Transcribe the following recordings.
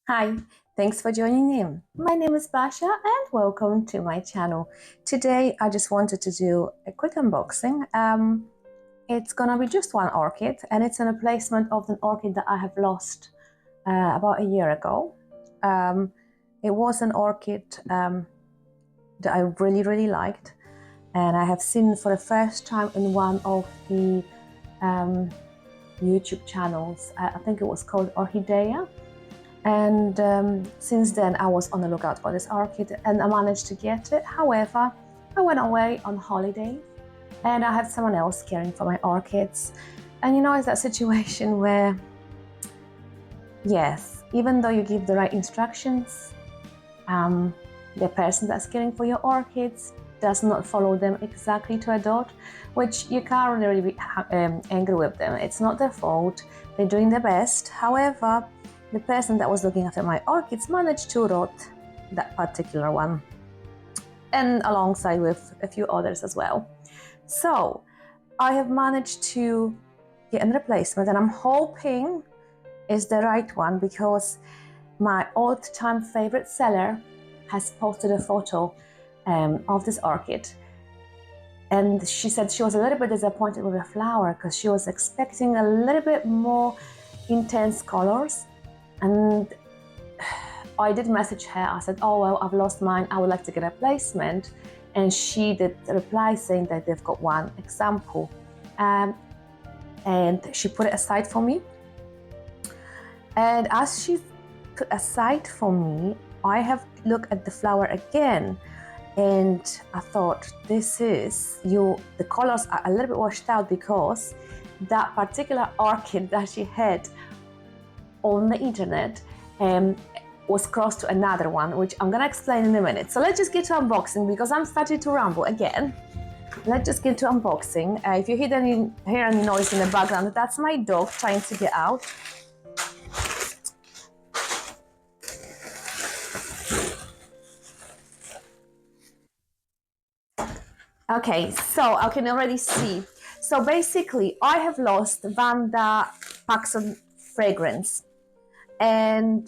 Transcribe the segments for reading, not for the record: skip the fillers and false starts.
Hi, thanks for joining in. My name is Basha and welcome to my channel. Today I just wanted to do a quick unboxing. It's gonna be just one orchid and it's a replacement of an orchid that I have lost about a year ago. It was an orchid that I really liked, and I have seen for the first time in one of the YouTube channels. I think it was called Orchid. And since then I was on the lookout for this orchid and I managed to get it. However, I went away on holiday and I had someone else caring for my orchids. And it's that situation where, yes, even though you give the right instructions, the person that's caring for your orchids does not follow them exactly to a dot, which you can't really be angry with them. It's not their fault. They're doing their best. However, the person that was looking after my orchids managed to rot that particular one, and alongside with a few others as well. So I have managed to get a replacement, and I'm hoping is the right one because my all-time favorite seller has posted a photo of this orchid. And she said she was a little bit disappointed with the flower because she was expecting a little bit more intense colors. And I did message her. I said, oh, well, I've lost mine. I would like to get a replacement. And she did reply saying that they've got one example. And she put it aside for me. And as she put aside for me, I have looked at the flower again. And I thought, the colors are a little bit washed out because that particular orchid that she had on the internet was crossed to another one, which I'm gonna explain in a minute. So let's just get to unboxing because I'm starting to ramble again. Let's just get to unboxing. If you hear any noise in the background, that's my dog trying to get out. Okay, so I can already see. So basically, I have lost Vanda Paxson fragrance, and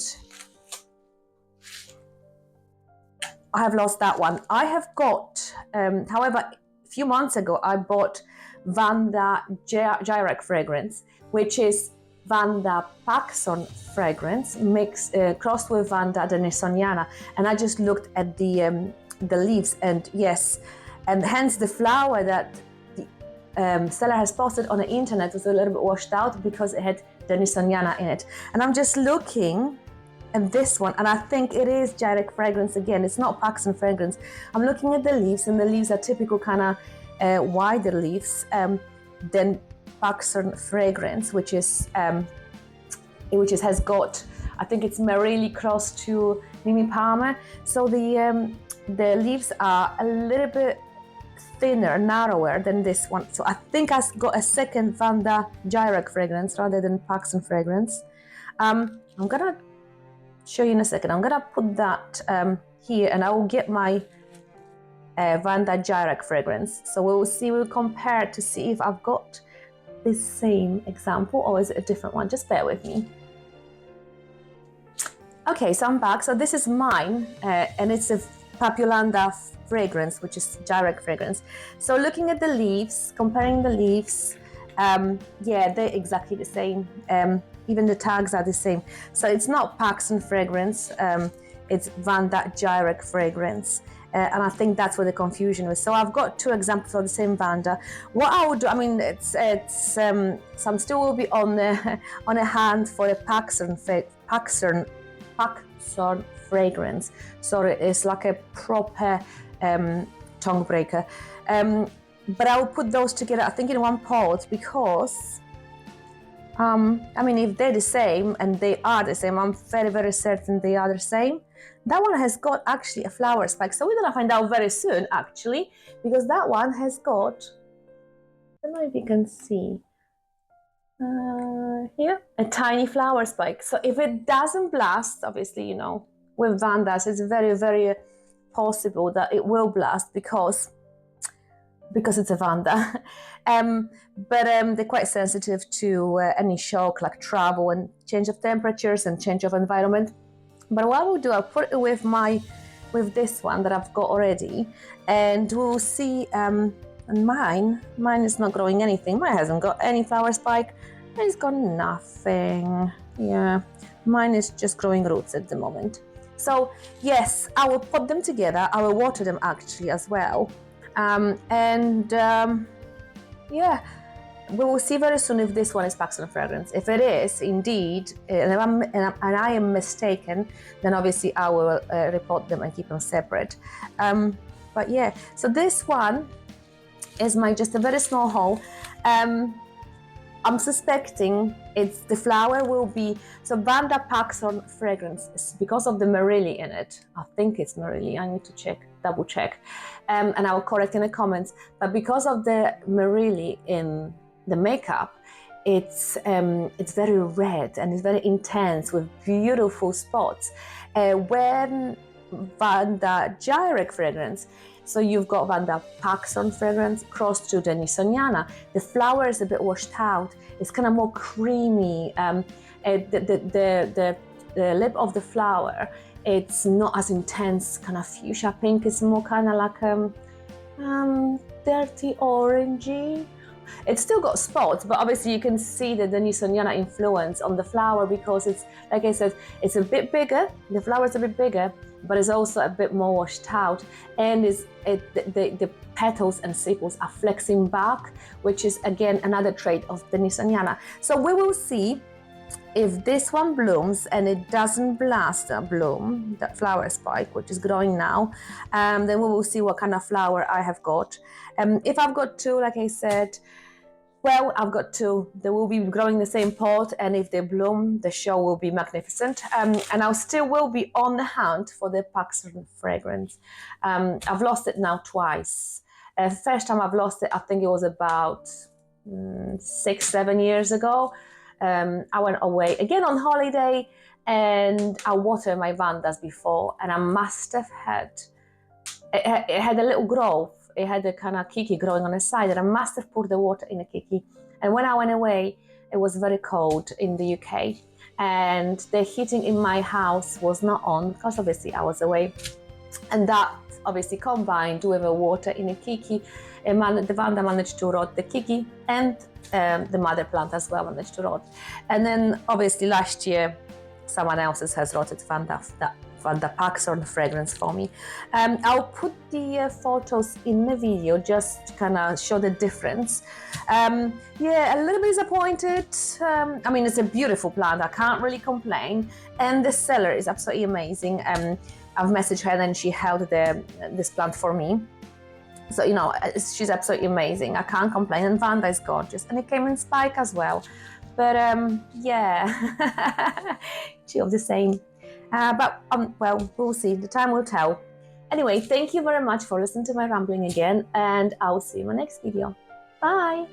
I have lost that one. I have got, however, a few months ago, I bought Vanda Gyrec fragrance, which is Vanda Paxson fragrance crossed with Vanda denisoniana, and I just looked at the leaves, and yes, and hence the flower that the seller has posted on the internet was a little bit washed out because it had denisoniana in it. And I'm just looking at this one, and I think it is Gyrec fragrance again. It's not Paxson fragrance. I'm looking at the leaves, and the leaves are typical kind of wider leaves than Paxson fragrance, which has got, I think it's Marili crossed to Mimi Palmer. So the leaves are a little bit thinner, narrower than this one. So I think I've got a second Vanda Gyrec fragrance rather than Paxson fragrance. I'm gonna show you in a second. I'm gonna put that here, and I will get my Vanda Gyrec fragrance. So we'll compare to see if I've got the same example or is it a different one. Just bear with me. Okay, so I'm back. So this is mine, and it's a Papulanda fragrance, which is Gyrec fragrance. So looking at the leaves, comparing the leaves, yeah, they're exactly the same. Even the tags are the same. So it's not Paxson fragrance, it's Vanda Gyrec fragrance. And I think that's where the confusion was. So I've got two examples of the same Vanda. What I would do, I mean, some still will be on a hand for a Paxson fragrance. Sorry, it's like a proper tongue breaker. But I will put those together, I think, in one pot because, I mean, if they're the same, and they are the same, I'm very certain they are the same. That one has got actually a flower spike. So we're gonna find out very soon, actually, because that one has got, I don't know if you can see, here, a tiny flower spike. So if it doesn't blast, obviously, with Vandas, it's very possible that it will blast because it's a Vanda. But they're quite sensitive to any shock like travel and change of temperatures and change of environment. But what I will do, I'll put it with this one that I've got already, and we'll see. And mine is not growing anything. Mine hasn't got any flower spike. It's got nothing. Yeah, mine is just growing roots at the moment. So yes, I will put them together. I will water them actually as well. Yeah, we will see very soon if this one is Paxton fragrance. If it is indeed, and I am mistaken, then obviously I will report them and keep them separate. But yeah, so this one is just a very small haul. I'm suspecting the flower will be, so Vanda Paxton fragrance, because of the Marili in it. I think it's Marili, I need to double check. And I will correct in the comments. But because of the Marili in the makeup, it's very red and it's very intense with beautiful spots. When Vanda Gyrek fragrance, so you've got Vanda Paxton fragrance crossed to Denisoniana. The flower is a bit washed out. It's kind of more creamy. The lip of the flower, it's not as intense, kind of fuchsia pink. It's more kind of like dirty orangey. It's still got spots, but obviously you can see the Denisoniana influence on the flower because it's, like I said, it's a bit bigger. The flower is a bit bigger, but it's also a bit more washed out, and the petals and sepals are flexing back, which is again another trait of Denisoniana. So we will see if this one blooms and it doesn't blast a bloom, that flower spike, which is growing now, then we will see what kind of flower I have got. If I've got two, like I said, well, I've got two. They will be growing in the same pot, and if they bloom, the show will be magnificent. And I still will be on the hunt for the Paxton fragrance. I've lost it now twice. First time I've lost it, I think it was about 6-7 years ago. I went away again on holiday, and I watered my vandas before, and I must have had it had a little growth. It had a kind of kiki growing on the side, and I must have poured the water in a kiki. And when I went away, it was very cold in the UK, and the heating in my house was not on because obviously I was away, and that obviously combined with the water in a kiki, the vanda managed to rot the kiki, and the mother plant as well managed to rot. And then obviously last year, someone else's has rotted Vanda Paxton fragrance for me. I'll put the photos in the video just to kind of show the difference. Yeah, a little bit disappointed. I mean, it's a beautiful plant. I can't really complain. And the seller is absolutely amazing. I've messaged her and she held this plant for me. So, you know, she's absolutely amazing. I can't complain. And Vanda is gorgeous. And it came in spike as well. But yeah, two of the same. But well, we'll see. The time will tell. Anyway, thank you very much for listening to my rambling again, and I'll see you in my next video. Bye!